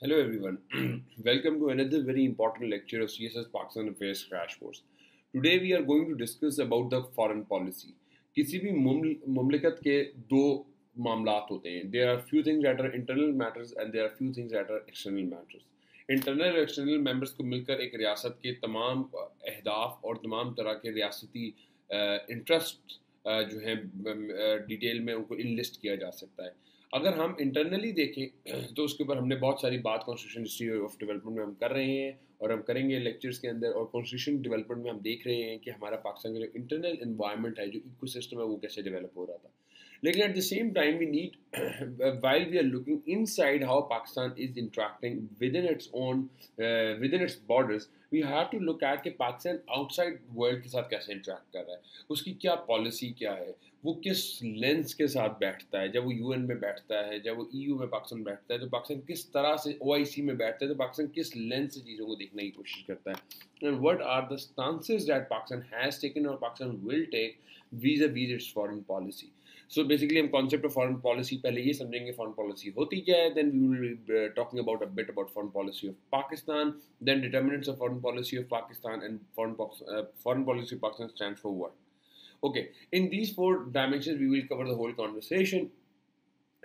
Hello everyone, welcome to another very important lecture of CSS Pakistan Affairs Crash Course. Today we are going to discuss about the foreign policy. किसी भी मुमलिकत के दो मामलात होते हैं. There are few things that are internal matters and there are few things that are external matters. Internal और external members को मिलकर एक रियासत के तमाम अहदाफ और तमाम तरह के रियासती इंटरेस्ट जो हैं डिटेल में उनको इनलिस्ट किया जा सकता है. अगर हम इंटरनली देखें तो उसके ऊपर हमने बहुत सारी बात कॉन्स्टिट्यूशन हिस्ट्री ऑफ डेवलपमेंट में हम कर रहे हैं और हम करेंगे लेक्चर्स के अंदर. और कॉन्स्टिट्यूशन डेवलपमेंट में हम देख रहे हैं कि हमारा पाकिस्तान का जो इंटरनल इन्वायरमेंट है, जो इकोसिस्टम है, वो कैसे डेवलप हो रहा था. लेकिन at the same time we need while we are looking inside how Pakistan is interacting within its own within its borders, we have to look at कि पाकिस्तान आउटसाइड वर्ल्ड के साथ कैसे इंटरेक्ट कर रहा है, उसकी क्या पॉलिसी क्या है, वो किस लेंस के साथ बैठता है. जब वो यूएन में बैठता है, जब वो ईयू में पाकिस्तान बैठता है, तो पाकिस्तान किस तरह से ओआईसी में बैठता है, तो पाकिस्तान किस लेंस से चीज़ों को देखने की कोशिश करता है. And what are the stances that Pakistan has taken और Pakistan will take vis-a-vis its foreign policy. So basically हम concept of foreign policy पहले ये समझेंगे foreign policy होती क्या है, then we will be talking about a bit about foreign policy of Pakistan, then determinants of foreign policy of Pakistan, and foreign policy of Pakistan stands for what. Okay, in these four dimensions we will cover the whole conversation.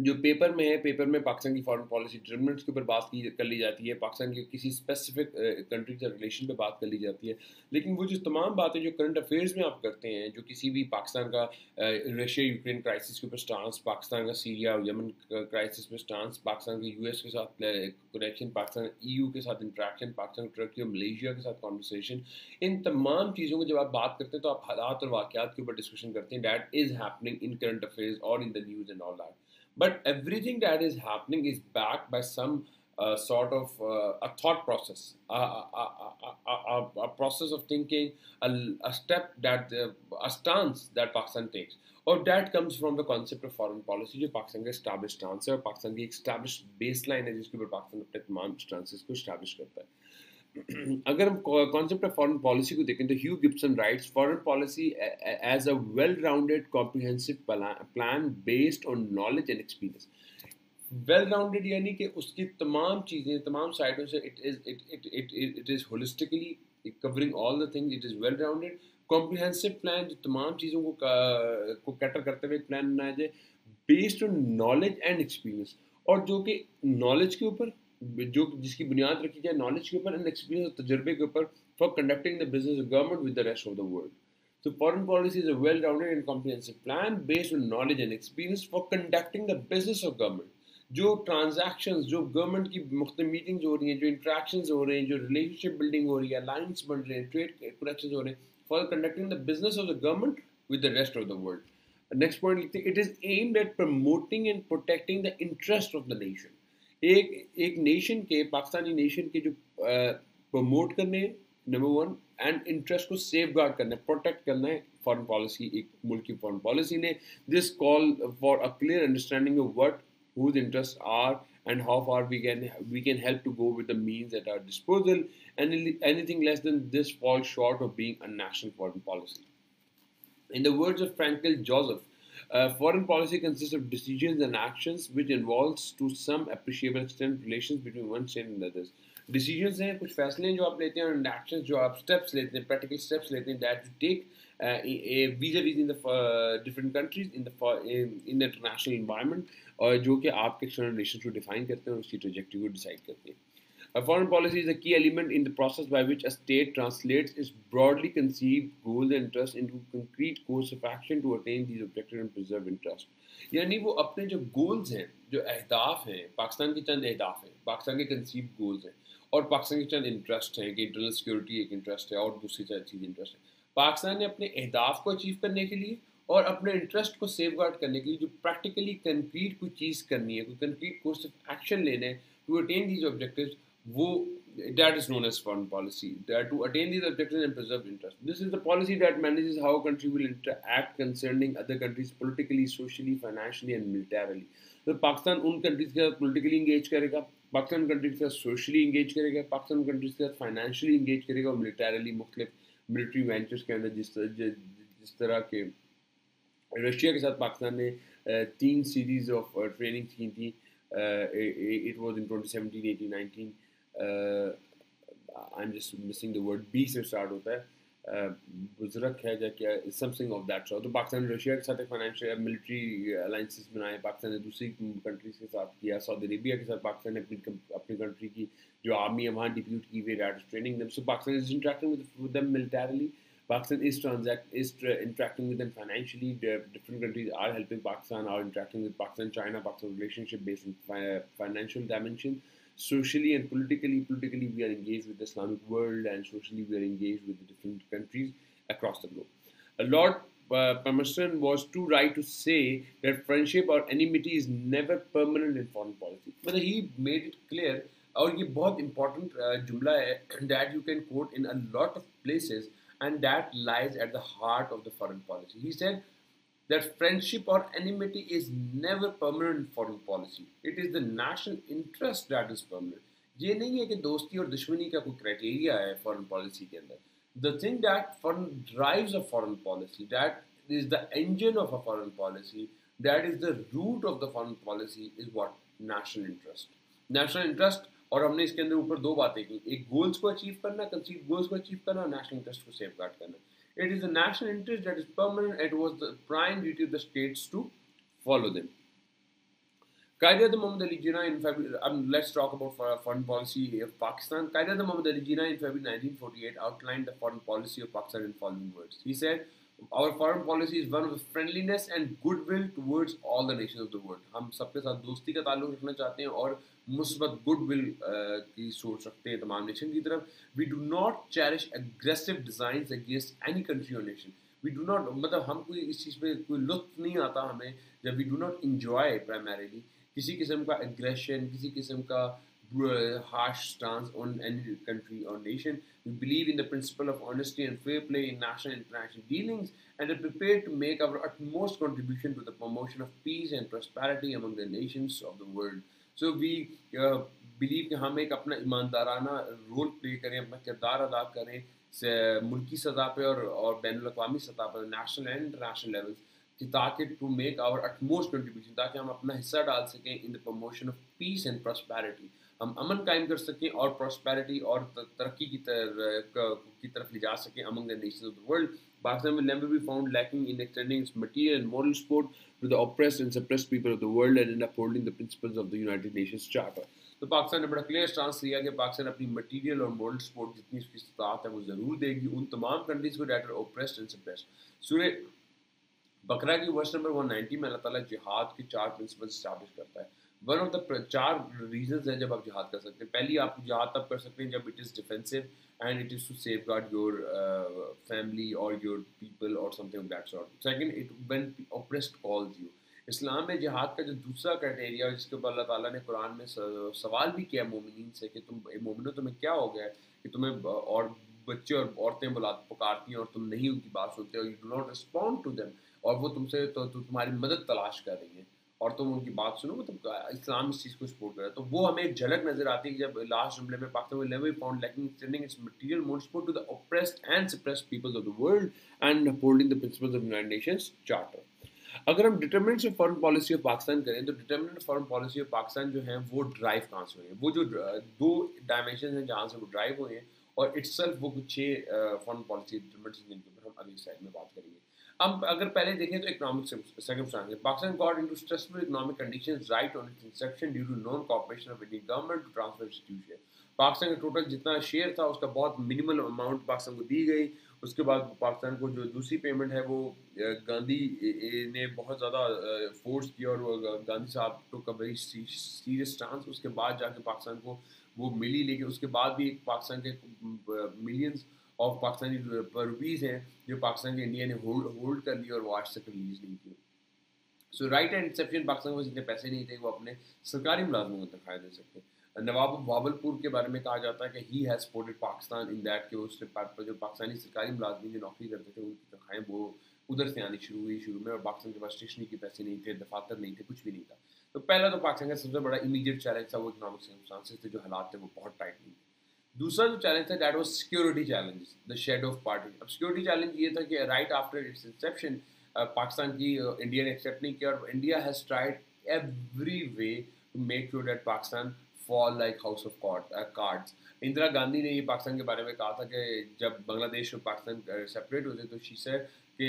जो paper में है, paper में पाकिस्तान की foreign policy determinants के ऊपर बात कर ली जाती है, पाकिस्तान की किसी स्पेसिफिक कंट्री से रिलेशन पे बात कर ली जाती है. लेकिन वो जो तमाम बातें जो करंट अफेयर्स में आप करते हैं, जो किसी भी पाकिस्तान का रशिया यूक्रेन क्राइसिस के ऊपर स्टांस, पाकिस्तान का सीरिया और यमन क्राइसिस पे स्टांस, पाकिस्तान के यूएस के साथ कनेक्शन, पाकिस्तान ईयू के साथ इंट्रैक्शन, पाकिस्तान टर्की और मलेशिया के साथ कॉन्वर्सेशन, इन तमाम चीज़ों को जब आप बात करते हैं तो आप हालात और वाक़यात के ऊपर डिस्कशन करते हैं that is happening in current affairs और in the news and all that. But everything that is happening is backed by some sort of a thought process, a process of thinking, a step that a stance that Pakistan takes, or that comes from the concept of foreign policy, जो पाकिस्तान का established stance है और पाकिस्तान की established baseline है जिसके ऊपर पाकिस्तान अपने तमाम stances को establish करता है. अगर हम कॉन्सेप्ट ऑफ फॉरेन पॉलिसी को देखें तो Hugh Gibson writes foreign policy as a well rounded comprehensive plan based on knowledge and experience. Well rounded यानी कि उसकी तमाम चीज़ें तमाम साइडों से it is holistically covering all the things. It is well rounded comprehensive plan, जो तमाम चीज़ों को कैटर करते हुए प्लान बनाया जाए based on knowledge and experience, और जो कि नॉलेज के ऊपर जो जिसकी बुनियाद रखी जाए नॉलेज के ऊपर एंड एक्सपीरियंस और तजर्बे के ऊपर, for conducting the business of government with the rest of the world. So foreign policy is a well-rounded and comprehensive plan based on knowledge and experience for conducting the business of government. जो transactions, जो government की मुख्तलिफ meetings हो रही हैं, जो interactions हो रहे हैं, जो रिलेशनशिप बिल्डिंग हो रही है, अलायंस बन रहे हैं, ट्रेड कनेक्शंस हो रहे हैं, for conducting the business of the government with the rest of the world. Next point लिखते हैं, it is aimed at promoting and protecting the interest of the nation. एक नेशन के, पाकिस्तानी नेशन के जो promote करने, नंबर वन, एंड इंटरेस्ट को safe guard करना है, प्रोटेक्ट करना है फॉरेन पॉलिसी, एक मुल्क की फॉरेन पॉलिसी ने. This call for a clear understanding of what whose interests are and how far we can help to go with the means at our disposal, and anything less than this falls short of being a national foreign policy. In the words of Franklin Joseph, foreign policy consists of decisions and actions which involves to some appreciable extent relations between one state and others. Decisions हैं, कुछ फैसले हैं जो आप लेते हैं, और actions जो आप steps लेते हैं, practical steps लेते हैं that you take vis-a-vis in the different countries in the international environment, और जो कि आपके external relations को define करते हैं और उसकी trajectory को decide करते हैं. A foreign policy is a key element in the process by which a state translates its broadly conceived goals and interests into concrete course of action to attain these objectives and preserve interest. यानी वो अपने जो goals हैं, जो अहदाफ हैं, पाकिस्तान के चंद अहदाफ हैं, पाकिस्तान के conceived goals हैं, और पाकिस्तान के चंद इंटरेस्ट हैं कि इंटरनल सिक्योरिटी एक इंटरेस्ट है और दूसरी चीज़ इंटरेस्ट है. पाकिस्तान ने अपने अहदाफ को अचीव करने के लिए और अपने इंटरेस्ट को सेफ गार्ड करने के लिए जो प्रैक्टिकली कंक्रीट कोई चीज़ करनी है, कोई कंक्रीट कोर्स ऑफ एक्शन लेने हैं टू अटेन दीज ऑब्जेक्टिव्स, वो that is known as foreign policy. That to attain these objectives and preserve interest. This is the policy that manages how a country will interact concerning other countries politically, socially, financially and militarily. तो पाकिस्तान उन countries के साथ politically engage करेगा, Pakistan countries के साथ socially engage करेगा, Pakistan countries के साथ फाइनेंशियली इंगेज करेगा, और मिलिटरली मुख्तलिफ मिलिट्री वेंचर्स के अंदर जिस तरह के रशिया के साथ पाकिस्तान ने 3 सीरीज़ ऑफ ट्रेनिंग की थी it was in 2017, 18, 19. I'm just missing the word B से start होता है. बुजरक है या क्या, समथिंग ऑफ दैट सॉर्ट. तो पाकिस्तान ने रशिया के साथ फाइनेंशियल मिलिट्री अलाइंसेस बनाए, पाकिस्तान ने दूसरी कंट्रीज के साथ किया, सऊदी अरेबिया के साथ पाकिस्तान ने अपनी कंट्री की जो आर्मी है वहाँ डिप्यूट की हुई that training them. So Pakistan is interacting with them militarily. Pakistan is interacting with them financially. Different countries are helping Pakistan, are interacting with Pakistan, China, Pakistan relationship based on financial dimension. Socially and politically we are engaged with the Islamic world, and socially we are engaged with the different countries across the globe. Lord Palmerston was too right to say that friendship or enmity is never permanent in foreign policy. But he made it clear, और ये बहुत important जुमला है that you can quote in a lot of places, and that lies at the heart of the foreign policy. He said that friendship or enmity is never permanent in foreign policy. It is the national interest that is permanent. ये नहीं है कि दोस्ती और दुश्मनी का कोई criteria है फॉरेन पॉलिसी के अंदर. The thing that drives a foreign policy, that is the engine of a foreign policy, that is the root of the foreign policy, is what? National interest. National interest, और हमने इसके अंदर ऊपर दो बातें की, एक गोल्स को अचीव करना, कंसीव गोल्स को अचीव करना, और नेशनल इंटरेस्ट को सेफ गार्ड करना. It is the national interest that is permanent. It was the prime duty of the states to follow them. Qaeda Muhammad Ali Jinnah in February. Let's talk about foreign policy of Pakistan. Qaeda Muhammad Ali Jinnah in February 1948 outlined the foreign policy of Pakistan in following words. He said, "Our foreign policy is one of friendliness and goodwill towards all the nations of the world." हम सबके साथ दोस्ती का ताल्लुक रखना चाहते हैं और मुस्बत गुडविल की सोच रखते हैं तमाम नेशन की तरफ. We do not cherish aggressive designs against any country or nation. We do not, मतलब हम कोई इस चीज़ पे कोई लुत्फ नहीं आता हमें जब we do not enjoy primarily किसी किस्म का aggression, किसी किस्म का harsh stance on any country or nation. We believe in the principle of honesty and fair play in national and international dealings, and are prepared to make our utmost contribution to the promotion of peace and prosperity among the nations of the world. So we believe कि हम एक अपना ईमानदाराना role play करें, अपना किरदार अदा करें मुल्की सतह पे और बैनुल-अक़वामी सतह पर, नेशनल एंड इंटरनेशनल लेवल्स, ताकि to make our utmost contribution, ताकि हम अपना हिस्सा डाल सकें in the promotion of peace and prosperity. हम अमन कायम कर सकें और प्रॉस्पेरिटी और तरक्की की तरफ ले जा सकें among the nations of the world. Pakistan will never be found lacking in extending its material and moral support to the oppressed and suppressed people of the world, and in upholding the principles of the United Nations Charter. तो पाकिस्तान ने बड़ा clear stance लिया कि पाकिस्तान अपनी material और moral support जितनी उसकी इस्तात है वो ज़रूर देगी उन तमाम कंट्रीज़ को that are oppressed and suppressed. सूरह बकरा की वर्स नंबर 190 में अल्लाह ताला जिहाद के 4 प्रिंसिपल्स एस्टैब्लिश करता है. वन ऑफ द 4 रीजंस हैं जब आप जिहाद कर सकते हैं. पहली, आप जिहाद तब कर सकते हैं जब it is defensive and it is to safeguard your family or your people or something of that sort. Second, when oppressed calls you. इस्लाम में जिहाद का जो दूसरा क्राइटेरिया है जिसके ऊपर अल्लाह ताला ने कुरान में सवाल भी किया मोमिनीन से कि तुम मोमिनो तुम्हें क्या हो गया है कि तुम्हें और बच्चे और औरतें पुकारती हैं और तुम नहीं उनकी बात सुनते हो, you do not respond to them, और वो तुमसे तो तुम्हारी मदद तलाश कर रही हैं और तुम उनकी बात सुनो. मतलब इस्लाम इस चीज़ को सपोर्ट कर रहा है. तो वो हमें एक झलक नजर आती है कि जब लास्ट जुमले में Pakistan will never be found lacking extending its material moral support to the oppressed and suppressed peoples of the world and upholding the principles of United Nations charter. अगर हम determinants of foreign policy of Pakistan करें तो determinant of foreign policy of Pakistan जो है वो drive कहाँ से हुए हैं, वो जो 2 डायमेंशन हैं जहाँ से वो ड्राइव हुए हैं, और इट्सल्फ वो कुछ 6 फॉरेन पॉलिसी डिटरमिनेंट्स हैं जिनके ऊपर हम अगली स्लाइड में बात करेंगे. अब अगर पहले देखें तो economic circumstances. Pakistan got into stressful economic conditions right on its inception due to non cooperation of Indian government to transfer institution. Pakistan का टोटल जितना शेयर था उसका बहुत मिनिमल अमाउंट पाकिस्तान को दी गई. उसके बाद पाकिस्तान को जो दूसरी पेमेंट है वो गांधी ने बहुत ज़्यादा फोर्स किया और गांधी साहब टुक अ वेरी सीरियस स्टांस. उसके बाद जाके पाकिस्तान को वो मिली, लेकिन उसके बाद भी पाकिस्तान के मिलियंस ऑफ पाकिस्तानी रुपीज़ हैं जो पाकिस्तान के इंडिया ने होल्ड कर लिया और वो आज तक रिलीज़ नहीं किए. सो राइट एंड इंसेप्शन पाकिस्तान को इतने पैसे नहीं थे वो अपने सरकारी मुलाजमों को तनख्वाह दे सकते. नवाब भावलपुर के बारे में कहा जाता है कि he has supported Pakistan in that कि उसने जो पाकिस्तानी सरकारी मुलाजमीन जो नौकरी करते थे उनकी तनख्वाहें वो उधर से आनी शुरू हुई शुरू में, और पाकिस्तान के पास स्टेशनरी के पैसे नहीं थे, दफातर नहीं थे, कुछ भी नहीं था. तो पहला तो पाकिस्तान का सबसे बड़ा इमीडिएट चैलेंज था वो इकोनॉमिक सर्कमस्टांसेस थे, जो हालात थे वो बहुत टाइट नहीं थे. दूसरा जो चैलेंज था that was security challenge, the shade of party. अब सिक्योरिटी चैलेंज ये था कि right after its inception Pakistan की इंडिया ने एक्सेप्ट नहीं किया, और India has tried every way to make sure that Pakistan fall like house of cards. Indira Gandhi ने ये पाकिस्तान के बारे में कहा था कि जब बांग्लादेश और पाकिस्तान सेपरेट होते तो शी सेड कि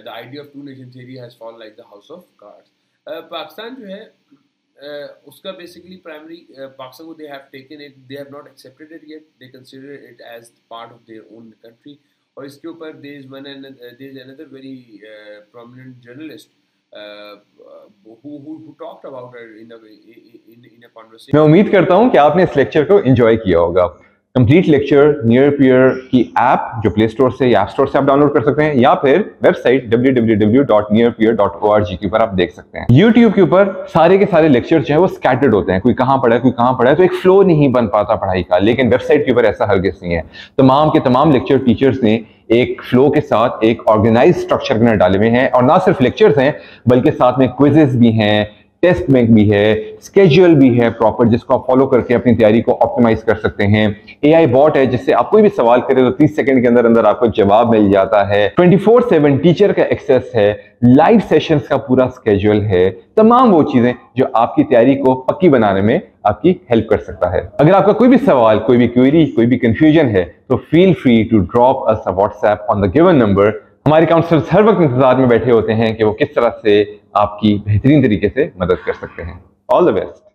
the idea of two nation theory has fall like the house of cards. Pakistan जो है उसका बेसिकली प्राइमरी पाकिस्तान को they have taken it, they have not accepted it yet, they consider it as part of their own country. और इसके ऊपर there is another very prominent journalist who talked about it in a conversation। मैं उम्मीद करता हूं कि आपने इस लेक्चर को एंजॉय किया होगा। कंप्लीट लेक्चर नियरपियर की ऐप जो प्ले स्टोर से या ऐप स्टोर से आप डाउनलोड कर सकते हैं, या फिर वेबसाइट www.nearpeer.org के ऊपर आप देख सकते हैं। YouTube के ऊपर सारे के सारे लेक्चर जो है वो स्कैटर्ड होते हैं, कोई कहाँ पढ़ा है कोई कहाँ पढ़ा है, तो एक फ्लो नहीं बन पाता पढ़ाई का। लेकिन वेबसाइट के ऊपर ऐसा हरगिज़ नहीं है। तमाम के तमाम लेक्चर टीचर्स ने एक फ्लो के साथ एक ऑर्गेनाइज स्ट्रक्चर में डाले हुए हैं, और ना सिर्फ लेक्चर्स हैं बल्कि साथ में क्विजेस भी हैं, टेस्ट बैंक भी है, स्केड्यूल भी है प्रॉपर, जिसको आप फॉलो करके अपनी तैयारी को ऑप्टिमाइज कर सकते हैं। एआई बॉट है जिससे आप कोई भी सवाल करें तो 30 सेकंड के अंदर अंदर आपको जवाब मिल जाता है। 24/7 टीचर का एक्सेस है, लाइव सेशंस का पूरा स्केड्यूल है, तमाम वो चीजें जो आपकी तैयारी को पक्की बनाने में आपकी हेल्प कर सकता है। अगर आपका कोई भी सवाल, कोई भी क्वेरी, कोई भी कंफ्यूजन है तो feel free to drop us a WhatsApp on the given number. हमारे काउंसलर्स हर वक्त इंतजार में बैठे होते हैं कि वो किस तरह से आपकी बेहतरीन तरीके से मदद कर सकते हैं। All the best.